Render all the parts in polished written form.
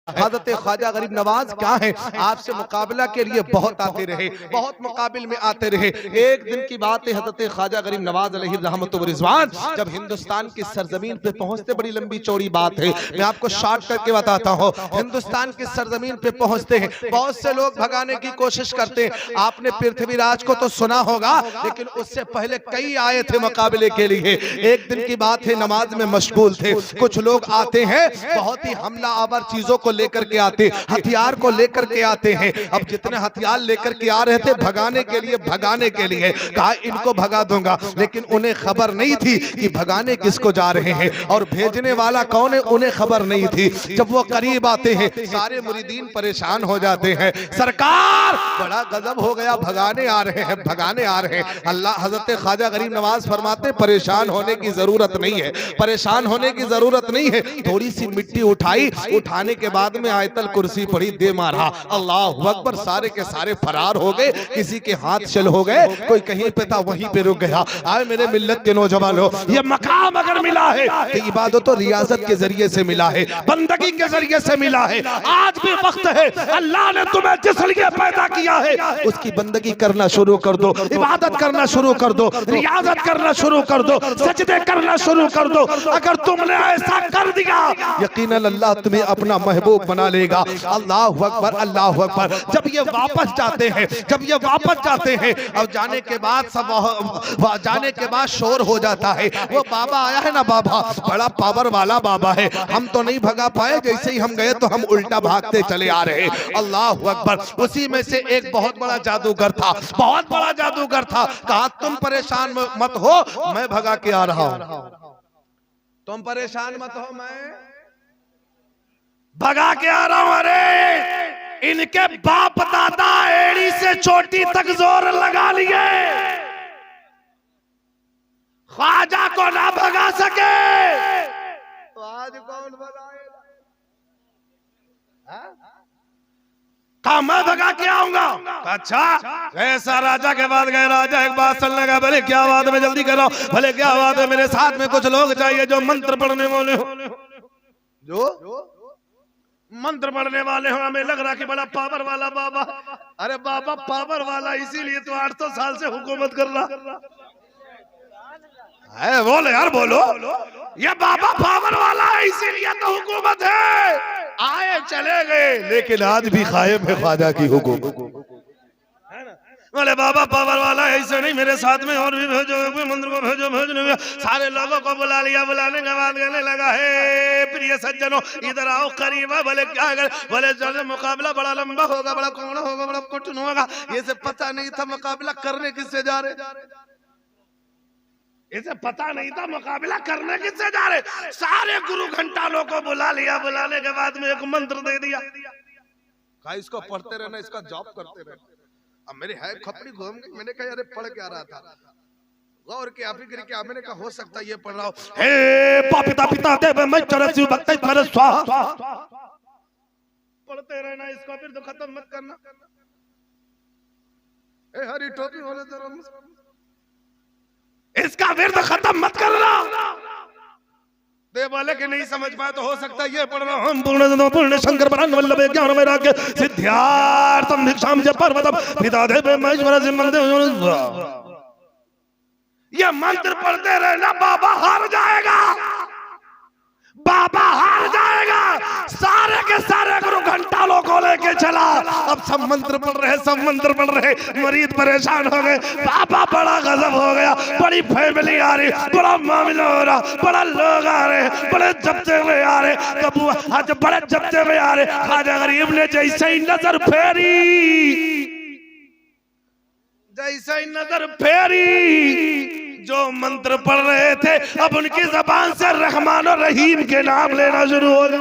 हज़रत ख्वाजा गरीब नवाज क्या है, आपसे मुकाबला के लिए बहुत आते रहे, बहुत मुकाबिल में आते रहे। एक दिन की बात है, हज़रत ख्वाजा गरीब नवाज अलैहि रहमत व रिज़वान जब हिंदुस्तान की सरजमीन पे पहुंचते, बड़ी लंबी चौड़ी बात है, मैं आपको शॉर्ट करके बताता हूं। हिंदुस्तान की सरजमीन पे पहुंचते हैं, बहुत से लोग भगाने की कोशिश करते हैं। आपने पृथ्वीराज को तो सुना होगा, लेकिन उससे पहले कई आए थे मुकाबले के लिए। एक दिन की बात है, नमाज में मशगूल थे, कुछ लोग आते हैं, बहुत ही हमला आवर चीजों को लेकर के आते, हथियार को लेकर के आते हैं। अब जितने हथियार लेकर के आ रहे थे भगाने के लिए कहा इनको भगा दूंगा, लेकिन उन्हें खबर नहीं थी कि भगाने किसको जा रहे हैं और भेजने वाला कौन है, उन्हें खबर नहीं थी। जब वो करीब आते हैं, सारे मुरीदीन परेशान हो जाते हैं, सरकार बड़ा गजब हो गया, भगाने आ रहे हैं, भगाने आ रहे हैं। अल्लाह हजरत ख्वाजा गरीब नवाज फरमाते परेशान होने की जरूरत नहीं है, परेशान होने की जरूरत नहीं है। थोड़ी सी मिट्टी उठाई, उठाने के बाद में आयतल कुर्सी पड़ी, दे मारा, अल्लाह अकबर, सारे के सारे फरार हो गए, किसी के हाथ चल हो गए, कोई कहीं पे था वहीं पे रुक गया। आए मेरे मिल्लत के नौजवानों, ये मकाम अगर मिला है तो इबादत और रियाजत के जरिए से मिला है, बंदगी के जरिए से मिला है। आज भी वक्त है, अल्लाह ने तुम्हें जिस लिए पैदा किया है उसकी बंदगी करना शुरू कर दो, इबादत करना शुरू कर दो, रियाजत करना शुरू कर दो, सजदे करना शुरू कर दो। अगर तुमने ऐसा कर दिया, यकीनन अल्लाह तुम्हें अपना महबूब बना लेगा। अल्लाह अकबर, अल्लाह अकबर। जब ये वापस जाते हैं, अब जाने के बाद जाने के बाद शोर हो जाता है। वो बाबा आया है ना, बाबा बड़ा पावर वाला बाबा है, हम तो नहीं भगा पाए, जैसे ही हम गए तो हम उल्टा भागते चले आ रहे। अल्लाह अकबर। उसी में से एक बहुत बड़ा जादूगर था, बहुत बड़ा जादूगर था। कहा तुम परेशान मत हो, मैं भगा के आ रहा हूं, तुम परेशान मत हो, मैं भगा के आ रहा हूं। अरे इनके बाप दादा एड़ी से चोटी तक जोर लगा लिए, ख्वाजा को ना भगा सके, तो आज कौन भगाएगा? कहा मैं भगा के आऊंगा। अच्छा, ऐसा राजा के बाद गए, राजा एक बात सुनने लगा, भले क्या बात है, मैं जल्दी कर रहा हूं, भले क्या बात है, मेरे साथ में कुछ लोग चाहिए जो मंत्र पढ़ने वाले हो, जो मंत्र पढ़ने वाले हो। हमें लग रहा कि बड़ा पावर वाला बाबा। अरे बाबा पावर वाला इसीलिए तो 800 साल से हुकूमत कर रहा है। बोलो यार, बोलो, ये बाबा पावर वाला है इसीलिए तो हुकूमत है। आए चले गए, लेकिन आज भी कायम है ख्वाजा की हुकूमत। बोले बाबा पावर वाला है, ऐसे नहीं, मेरे साथ में और भी भेजो, मंदिर को भेजो, भेजने। सारे लोगों को बुला लिया, बुलाने के बाद कहने लगा, हे प्रिय सज्जनों इधर आओ करीब। बोले क्या कर, बोले चलो मुकाबला बड़ा लंबा होगा, बड़ा कौन होगा, बड़ा कठिन होगा। ये से पता नहीं था मुकाबला करने किससे जा रहे, इसे पता नहीं था मुकाबला करने किससे जा रहे। सारे गुरु घंटालों को बुला लिया, बुलाने के बाद में एक मंत्र दे दिया, कहा इसको पढ़ते रहना, इसका जॉब करते रहना। अब मेरी है खपड़ी घूम गई, मैंने कहा अरे पढ़ क्या रहा था, गौर के फिक्र क्या, मैंने कहा हो सकता है ये पढ़ रहा हूं। हे पापिता पिता देव मैं चरसी भक्त कर स्वाहा, पढ़ते रहना, इसको फिर तो खत्म मत करना। ए हरी टोपी वाले जरा इसका विरद खत्म मत करना। देवाले के नहीं समझ पाए तो हो सकता है ये पढ़ रहा हम पूर्ण शंकर परान वल्लभ ज्ञान वैराग्य सिद्ध्यार्थम भिक्षाम च पर्वतम पिता देव महेश्वर ये मंत्र पढ़ते रहना, बाबा हार जाएगा, बाबा हार जाएगा। सारे के सारे गुरु घंटालों को लेके चला। अब सब मंत्र पढ़ रहे, सब मंत्र पढ़ रहे, मरीज परेशान हो गए। बाबा बड़ा गजब हो गया, बड़ी फैमिली आ रही, बड़ा मामला हो रहा, बड़ा लोग आ रहे, बड़े जब्ते में आ रहे, कबू आज बड़े जब्ते में आ रहे। ख्वाजा गरीब ने जैसे ही नजर फेरी, जो मंत्र पढ़ रहे थे अब उनकी जबान से रहमान और रहीम के नाम लेना शुरू हो गए।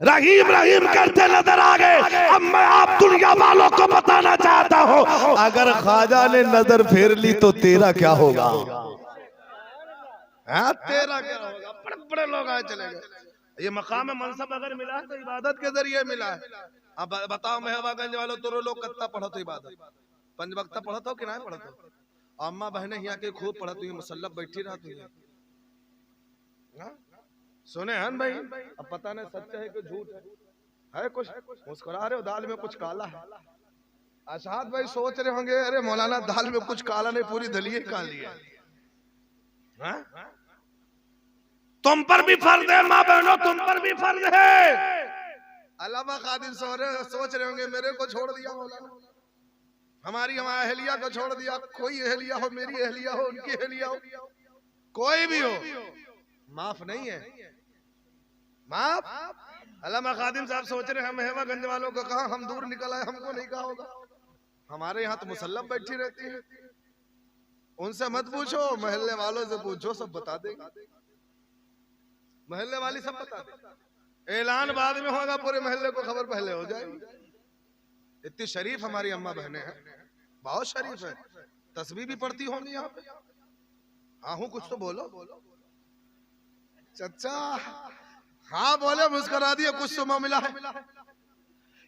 रहीम रहीम करते नजर आ गए। अब मैं आप दुनिया वालों को बताना चाहता हूँ, अगर ख्वाजा ने नजर फेर ली तो तेरा क्या होगा? तेरा क्या होगा? बड़े बड़े लोग आए चले गए। ये मकाम मनसब अगर मिला है तो इबादत के जरिए मिला है। अब बताओ मेहबागंज वालों, तो लोग कितना पढ़ो तो इबादत, पंज वक्त पढ़ो तो कि नहीं पढ़ो तो? अम्मा बहने यहाँ के खूब पढ़ती हुई मुसल्लफ बैठी रहती है, सुने हन भाई, अब पता नहीं सच है कि झूठ है कुछ मुस्कुरा रहे हो, दाल में कुछ काला है। आशाद भाई सोच रहे होंगे अरे मौलाना दाल में कुछ काला नहीं, पूरी दलिए काली है। तुम पर भी फर्ज है माँ बहनों, तुम पर भी फर्ज है। अल्लामा खादिम सोच रहे होंगे मेरे को छोड़ दिया मौलाना, हमारी अहलिया को छोड़ दिया। कोई अहलिया हो, मेरी अहलिया हो, उनकी अहलिया हो, कोई भी हो, माफ नहीं है, माफ। अल्लामा खादिम साहब सोच रहे हम हेवागंज वालों को कहा, हम दूर निकल आए, हमको नहीं कहा होगा। हमारे यहाँ तो मुसल्लम बैठी रहती है, उनसे मत पूछो, मोहल्ले वालों से पूछो, सब बता देंगे। मोहल्ले वाली सब बता देंगे, ऐलान बाद में होगा, पूरे मोहल्ले को खबर पहले हो जाएगी। इतनी शरीफ हमारी अम्मा बहनें हैं, बहुत शरीफ है। तस्बीह भी पढ़ती होंगी यहाँ पे। हाँ हूँ, कुछ तो बोलो चचा। हाँ बोले, मुस्कुरा दिया, कुछ तो मिला है।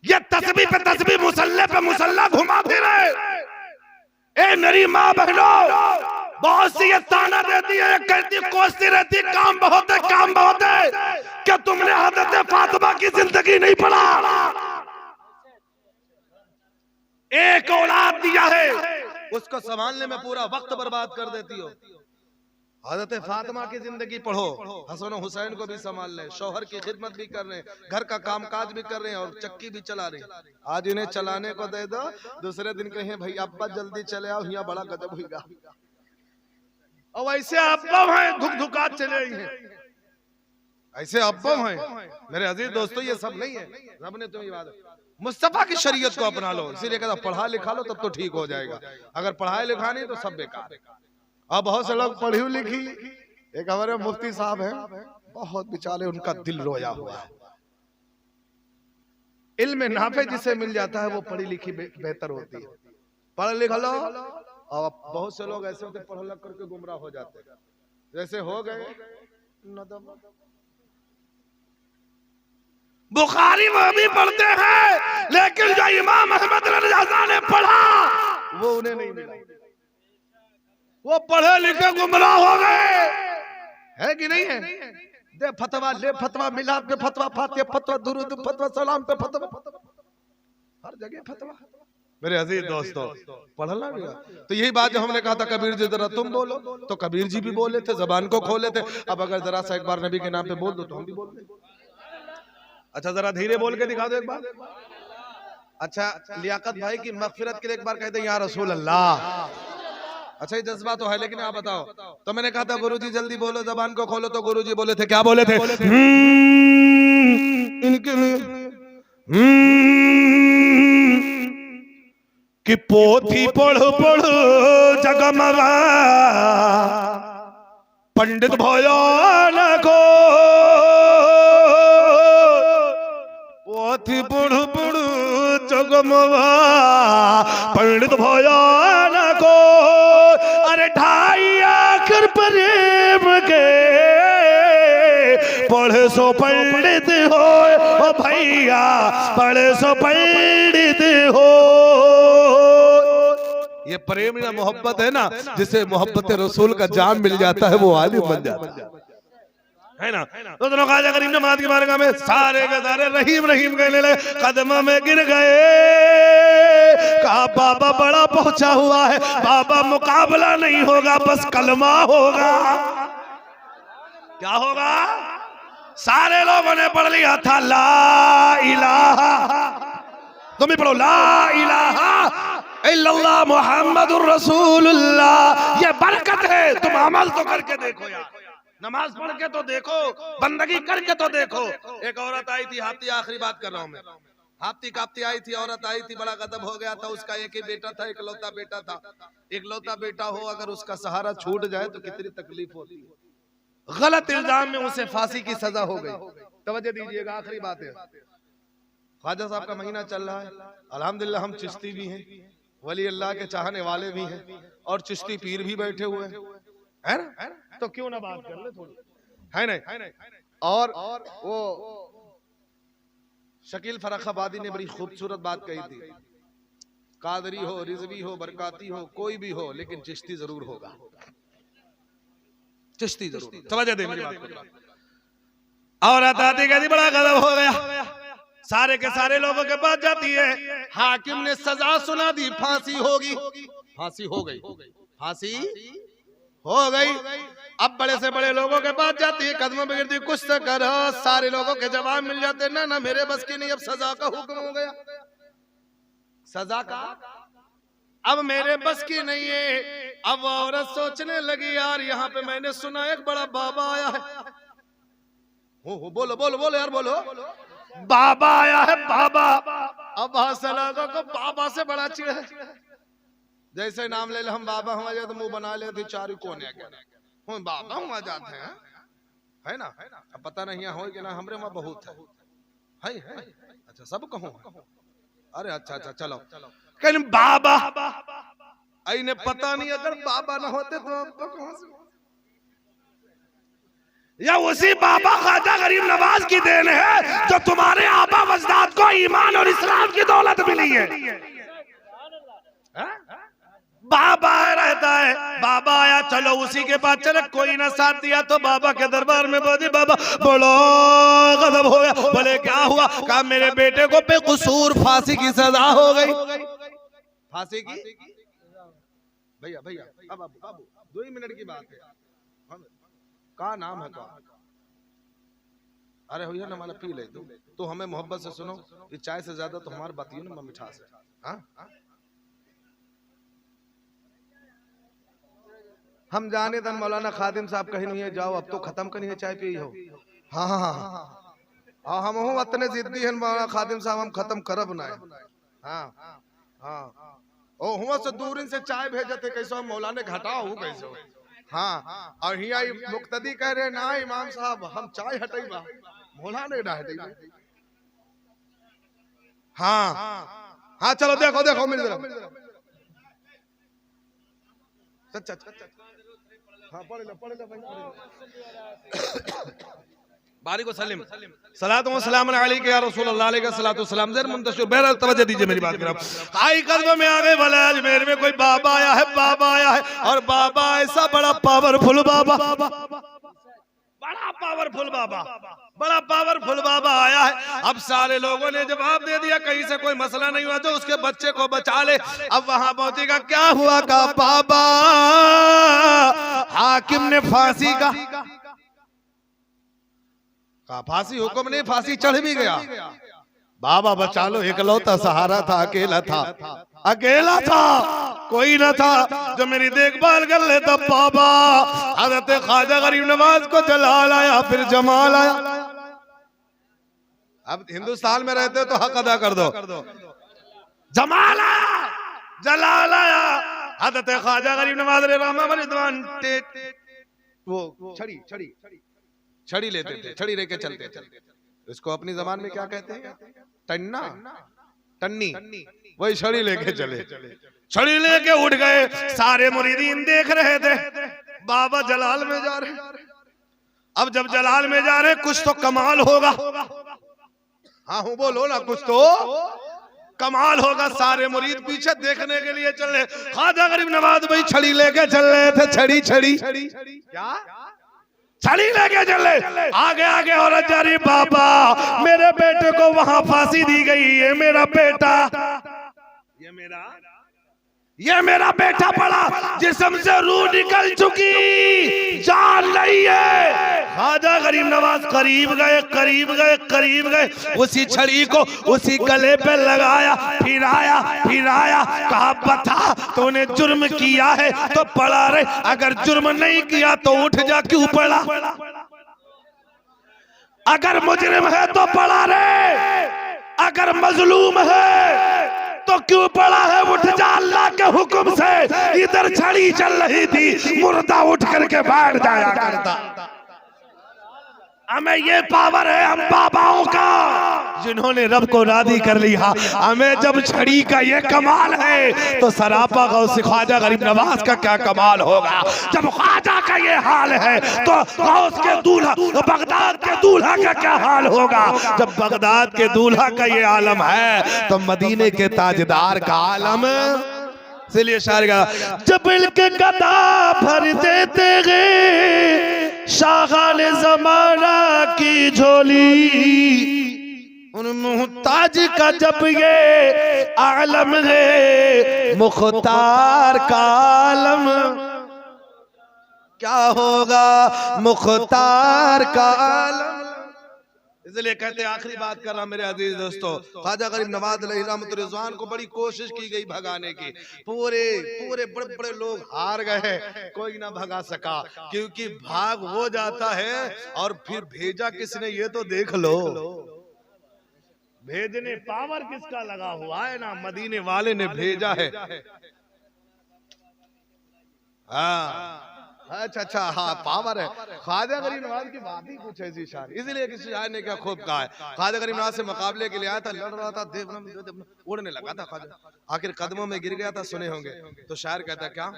ये तस्बीह पे तस्बीह, मुसल्ले पे मुसल्ला घुमाते रहे। ए मेरी माँ बहनों, बहुत सी ये ताना देती है, कहती कोसती रहती, काम बहुत है, काम बहुत है। क्या तुमने हज़रत फातिमा की जिंदगी नहीं पढ़ा? एक औलाद दिया है, उसको संभालने में पूरा वक्त बर्बाद कर देती हो। हज़रत फातिमा की जिंदगी पढ़ो, हसन हुसैन को भी संभाल रहे, शौहर की खिदमत भी कर रहे हैं, घर का कामकाज भी कर रहे हैं और चक्की भी चला रहे हैं। आज इन्हें चलाने को दे दो, दूसरे दिन कहें भाई अब्बा जल्दी चले आओ, यहाँ बड़ा गजब होगा। और ऐसे अब्बा हैं धुक धुका चले हैं, ऐसे अब्बा हैं मेरे अजीज दोस्तों। ये सब नहीं है, रब ने तुम्हें बात, मुस्तफा की शरीयत को अपना लो। इसीलिए कहता पढ़ा लिखा लो तब तो ठीक हो जाएगा, अगर पढ़ाई लिखा नहीं तो सब बेकार है। अब बहुत से लोग पढ़ी लिखी, एक हमारे मुफ्ती साहब हैं, बहुत बेचारे उनका दिल रोया हुआ है। इल्म नाफे जिसे मिल जाता है वो पढ़ी लिखी बेहतर होती है। पढ़ लिख लो, और बहुत से लोग ऐसे होते पढ़ लिख करके गुमराह हो जाते हैं, जैसे हो गए बुखारी वो भी पढ़ते हैं, लेकिन जो इमाम अहमद रज़ा ने पढ़ा वो उन्हें नहीं मिला। वो पढ़े लिखे गुमराह हो गए, है कि नहीं है? दे फतवा, ले फतवा, मिलाद पे फतवा, फातिहा फतवा, दुरूद फतवा, सलाम पे फतवा, हर जगह फतवा। मेरे अजीज दोस्तों, पढ़ना भी। तो यही बात जो हमने कहा था, कबीर जी जरा तुम बोलो, तो कबीर जी भी बोले थे, जबान को खोले थे। अब अगर जरा सा एक बार नबी के नाम पे बोल दो तो हम भी बोल दें। अच्छा जरा धीरे बोल के दिखा दो एक बार। अच्छा लियाकत भाई की मगफिरत के लिए एक बार कह दे या रसूल अल्लाह। अच्छा ये जज्बा तो है, लेकिन आप बताओ। तो मैंने कहा था गुरुजी जल्दी बोलो, जबान को खोलो, तो गुरुजी बोले थे, क्या बोले थे? इनके लिए कि पोथी पढ़ो पढ़ो जगमगा पंडित भोजन को, पोथी पढ़ो पढ़ो जगमगा पंडित भोजन को। अरे ढाई आखिर प्रेम के पढ़े सो पंडित हो, ओ भैया पढ़े सो पंडित हो। ये प्रेम ना मोहब्बत है ना, जिसे मोहब्बत रसूल का जाम मिल जाता है वो आलिम बन जाता है ना। तो दोनों ख्वाजा गरीब नवाज की बारगाह में सारे के सारे रहीम रहीम कहने लगे, कदम में गिर गए। कहा बाबा बड़ा पहुंचा हुआ है, बाबा मुकाबला नहीं होगा, बस कलमा होगा। क्या होगा? सारे लोगों ने पढ़ लिया था ला इलाहा, तुम भी पढ़ो ला इलाहा इल्लल्लाह मुहम्मदुर रसूलुल्लाह। ये बरकत है, तुम अमल तो करके देखो यार, नमाज पढ़ के तो देखो, बंदगी करके तो देखो। एक औरत आई थी, हाथी, आखिरी बात कर रहा हूं मैं, हाथी कापती आई थी, औरत आई थी, बड़ा गजब हो गया था। उसका एक ही बेटा था, इकलौता बेटा था। इकलौता बेटा हो अगर उसका सहारा छूट जाए तो कितनी तकलीफ होती है। गलत इल्जाम में उसे फांसी की सजा हो गई। तवज्जो दीजिएगा, आखिरी बात है। ख्वाजा साहब का महीना चल रहा है, अल्हम्दुलिल्लाह हम चिश्ती भी हैं, वली अल्लाह के चाहने वाले भी हैं, और चिश्ती पीर भी बैठे हुए हैं, है ना? तो क्यों ना बात कर ले थोड़ी, है नहीं? और वो शकील फर्रुखाबादी ने बड़ी खूबसूरत बात कही थी, कादरी हो, रिजवी हो, बरकाती हो, कोई भी हो, लेकिन चिश्ती जरूर होगा, चिश्ती जरूर। समझ दे मेरी बात को। औरत आती कहती बड़ा गजब हो गया, सारे के सारे लोगों के पास जाती है, हाकिम ने सजा सुना दी, फांसी होगी। फांसी हो गई, फांसी हो गई। अब बड़े से बड़े लोगों के पास जाती है, कदमों पे गिरती, कुछ तो करो। सारे लोगों के जवाब मिल जाते, ना ना मेरे बस की नहीं, अब सजा का हुक्म हो गया, सजा का अब मेरे बस की नहीं है। अब औरत सोचने लगी, यार यहाँ पे मैंने सुना एक बड़ा बाबा आया है। हो बोलो बोलो बोलो यार बोलो, बाबा आया है बाबा। अब लोगों को बाबा से बड़ा चिढ़ है, जैसे नाम ले ले हम बाबा हुआ जाए तो मुंह बना लेते, चारू कोने हम बाबा हुआ जाते हैं, है ना। अब पता नहीं हो कि ना, हमरे वहां बहुत है। अच्छा सब कहूँ, अरे अच्छा अच्छा चलो कहीं बाबा इन्हें पता नहीं, अगर बाबा ना होते तो अब कहां से, या उसी बाबा ख्वाजा गरीब नवाज की देन है जो तुम्हारे आबा अजदाद को ईमान और इस्लाम की दौलत मिली है। बाबा रहता है, बाबा आया, चलो उसी के पास चले, कोई ना साथ दिया तो बाबा के दरबार में बोली, बाबा बोलो गजब हो गया। बोले क्या हुआ? कहा मेरे बेटे को बेकसूर फांसी की सजा हो गई। फांसी की भैया भैया बाबू बाबू 2 मिनट की बात है, का नाम है का? अरे भैया ना माना पी ले तो हमें मोहब्बत से सुनो, ये चाय से ज्यादा तो हमारी बात ना मिठास है। हाँ हम जाने तन मौलाना खादिम साहब कहीं नहीं है, जाओ अब तो खत्म करनी है, चाय पी हो। हाँ हाँ हाँ हम हूँ इतने जिद्दी हैं मौलाना खादिम साहब, हम खत्म करब ना। हाँ हाँ ओ हुआ से दूर से चाय भेजते कैसे मौलाना घटाओ कैसे। हाँ और हिया मुक्तदी कह रहे ना इमाम साहब हम चाय हटेबा, मौलाना ना हटेबा। हाँ हाँ चलो देखो देखो मिल रहा बारिक वसल्लम सलातो व सलाम अलैका या रसूल अल्लाह अलैका सलातो व सलाम। जर मुंतशिर बहरहाल तवज्जो दीजिए मेरी बात करो। आई कल्ब में आ गए वाला अजमेर में कोई बाबा आया है, बाबा आया है, और बाबा ऐसा बड़ा पावरफुल बाबा, बड़ा पावरफुल बाबा, बड़ा पावरफुल बाबा आया है। अब सारे लोगों ने जवाब दे दिया, कहीं से कोई मसला नहीं हुआ तो उसके बच्चे को बचा ले। अब वहां पहुंचेगा, क्या हुआ? का बाबा हाकिम ने फांसी का फांसी हुक्म नहीं, फांसी चढ़ भी गया। बाबा बचा लो, इकलौता सहारा था, अकेला था, अकेला था, कोई ना था जो मेरी देखभाल कर लेता। बाबा हज़रत ख्वाजा गरीब नवाज को जलाल आया, फिर जमाल आया। अब हिंदुस्तान में रहते हो तो हक अदा कर दो। जमाल आया, जलाल आया, हज़रत ख्वाजा गरीब नवाज रहमान वो छड़ी छड़ी छड़ी लेते थे, छड़ी लेके चलते थे। इसको अपनी जबान में क्या कहते हैं? टन्ना, टन्नी, वही छड़ी लेके चले। छड़ी लेके उठ गए, सारे मुरीदीन देख रहे थे, बाबा जलाल में जा रहे। अब जब जलाल में जा रहे, कुछ तो कमाल होगा। हाँ हूँ बोलो ना, कुछ तो कमाल होगा। सारे मुरीद पीछे देखने के लिए चल रहे। ख्वाजा गरीब नवाज भाई छड़ी लेके चल रहे थे, छड़ी छड़ी क्या छड़ी लेके चले। आगे आगे औरत जा रही, बाबा मेरे बेटे को वहां फांसी दी गई, ये मेरा बेटा, ये मेरा बेटा पड़ा, जिस्म से रूह निकल चुकी, जान नहीं है। ख्वाजा गरीब नवाज करीब गए, करीब गए, करीब गए, उसी छड़ी को उसी गले पे लगाया, फिराया फिराया, कहा बता तूने जुर्म किया है तो पड़ा रहे, अगर जुर्म नहीं किया तो उठ जा, क्यों पड़ा? अगर मुजरिम है तो पड़ा रहे, अगर मजलूम है तो क्यों पड़ा है? उठ जा, अल्लाह के हुक्म से इधर छड़ी चल रही थी, मुर्दा उठ करके बैठ जाया करता। हमें ये पावर है हम बाबाओं का, जिन्होंने रब को राजी कर लिया। हमें जब छड़ी का ये कमाल है तो सरापा गौस ख्वाजा गरीब नवाज का क्या कमाल होगा। जब ख्वाजा का ये हाल है तो गौस के दूल्हा, बगदाद के दूल्हा का क्या हाल होगा। जब बगदाद के दूल्हा का ये आलम है तो मदीने के ताजदार का आलम। इसलिए शायर का जब इल्क गदा भर देते गए शागान जमाना की झोली, उन मुहताज का जब ये आलम है, मुख्तार का आलम क्या होगा, मुख्तार का आलम। इसलिए कहते हैं, आखिरी बात कर रहा मेरे अजीज दोस्तों, ख्वाजा गरीब नवाज अलैहि रहमतुर रिज़वान को बड़ी कोशिश की गई भगाने की, पूरे बड़े बड़े लोग हार गए, कोई ना भगा सका, क्योंकि भाग वो जाता है और फिर भेजा किसने ये तो देख लो, भेजने पावर किसका लगा हुआ है ना, मदीने वाले ने भेजा है। हाँ अच्छा हाँ पावर है। ख्वाजा गरीब नवाज की बात ही कुछ ऐसी शान, इसलिए किसी शायर ने क्या खूब कहा है, ख्वाजा गरीब नवाज से मुकाबले के लिए आया था, लड़ रहा था, उड़ने लगा था ख्वाजा, आखिर कदमों में गिर गया था, सुने होंगे। तो शायर कहता क्या,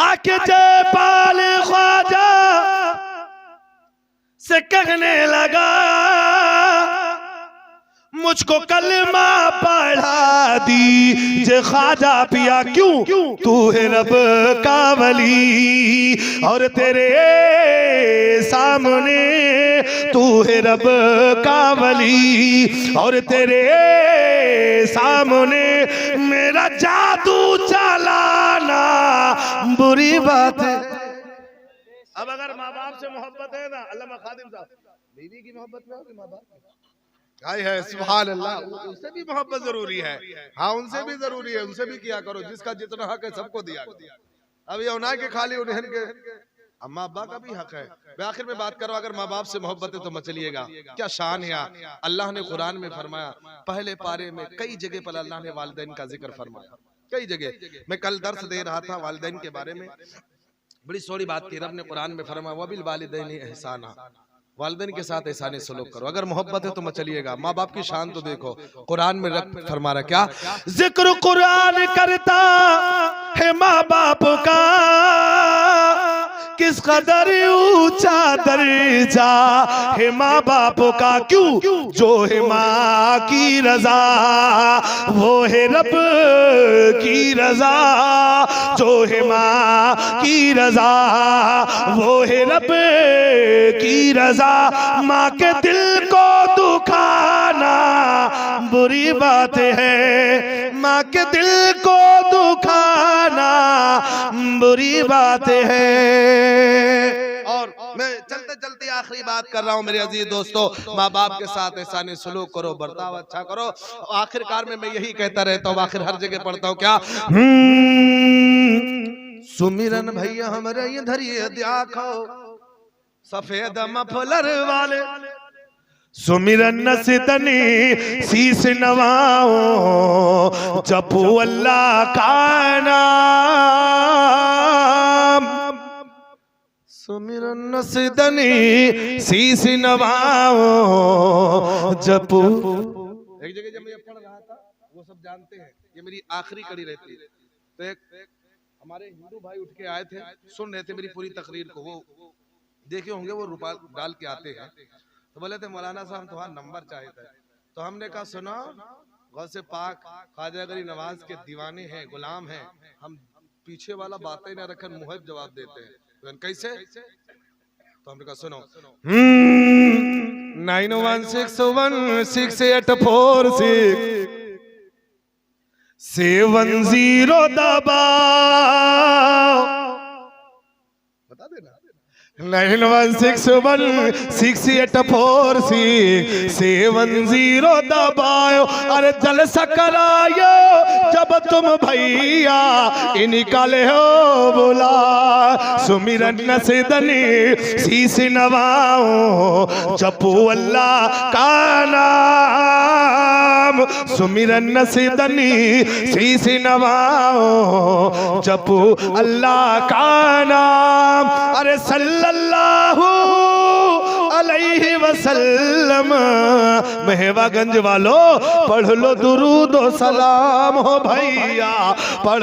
आके जयपाल ख्वाजा से कहने लगा, मुझको कलमा पढ़ा दीजिए ख्वाजा पिया, क्यों तू है रब का वली, और तेरे सामने तू है रब का वली, और तेरे सामने मेरा जादू चलाना बुरी बात है। अब अगर माँ बाप से मोहब्बत है ना, अल्लामा खादिम साहब, बीवी की मोहब्बत में होगी, माँ बाप है सुभान अल्लाह, उससे भी मोहब्बत जरूरी है। हाँ उनसे भी जरूरी है, उनसे भी किया करो, जिसका जितना हक है सबको दिया करो। अब ये होना के खाली उन्हें के, अम्मा अब्बा का भी हक है। मैं आखिर में बात करो, अगर माँ बाप से मोहब्बत है तो मचलिएगा, क्या शान है। अल्लाह ने कुरान में फरमाया, पहले पारे में कई जगह पर अल्लाह ने वालिदैन का जिक्र फरमाया, कई जगह। मैं कल दर्स दे रहा था वालिदैन के बारे में, बड़ी सोहनी बात की। रब ने कुरान में फरमाया, वबिल वालिदैन एहसाना, वालिदैन के साथ एहसाने सलूक करो। अगर मोहब्बत है तो मचलिएगा। माँ बाप की शान तो देखो, कुरान में रब फरमा रहा क्या, जिक्र कुरान करता है माँ बाप का, किस कदर ऊंचा दर्जा है माँ बाप का, क्यों जो है माँ की रजा वो है रब की रजा, जो है माँ की रजा वो है रब की रजा। माँ के दिल को दुखाना बुरी बात है, माँ के दिल को दुखाना बुरी बात है। और मैं चलते चलते आखिरी बात कर रहा हूँ मेरे अजीज दोस्तों, माँ बाप के साथ एहसाने सलूक करो, बर्ताव अच्छा करो। आखिरकार में मैं यही कहता रहता हूँ, आखिर हर जगह पढ़ता हूँ क्या, सुमिरन भैया हमारे इधर ये देखो सफेद मफलर वाले, सुमिरन नसितनी शीस नवाओ, जपू अल्लाह का नाम, सुमिरन नसितनी शीस नवाओ जपू। एक जगह जब मैं पढ़ रहा था, वो सब जानते हैं, ये मेरी आखिरी कड़ी रहती है, तो एक हमारे हिंदू भाई उठ के आए थे, सुन रहे थे मेरी पूरी तकरीर को, वो देखे होंगे, वो रुपया डाल के आते हैं, तो बोले थे मौलाना साहब तुम्हारा नंबर चाहिए था। तो हमने कहा सुनो, गौसे पाक ख्वाजा गरीब नवाज के दीवाने हैं, गुलाम हैं, हम पीछे वाला बातें न रखकर मुहब जवाब देते हैं। तो कैसे, तो हमने कहा सुनो, 91616670 दबाओ, बता देना 91616670 दबाओ। अरे जलसा करायो जब तुम भैया निकाले हो बोला, सुमिरन नसिदनी शीस नवाओ जपू अल्लाह का नाम, सुमिरन नसिदनी शीस नवाओ जपू अल्लाह का नाम। अरे सल्लल्लाहु अलैहि वसल्लम, मेहवागंज वालों पढ़ लो दुरूद व सलाम हो भैया, पढ़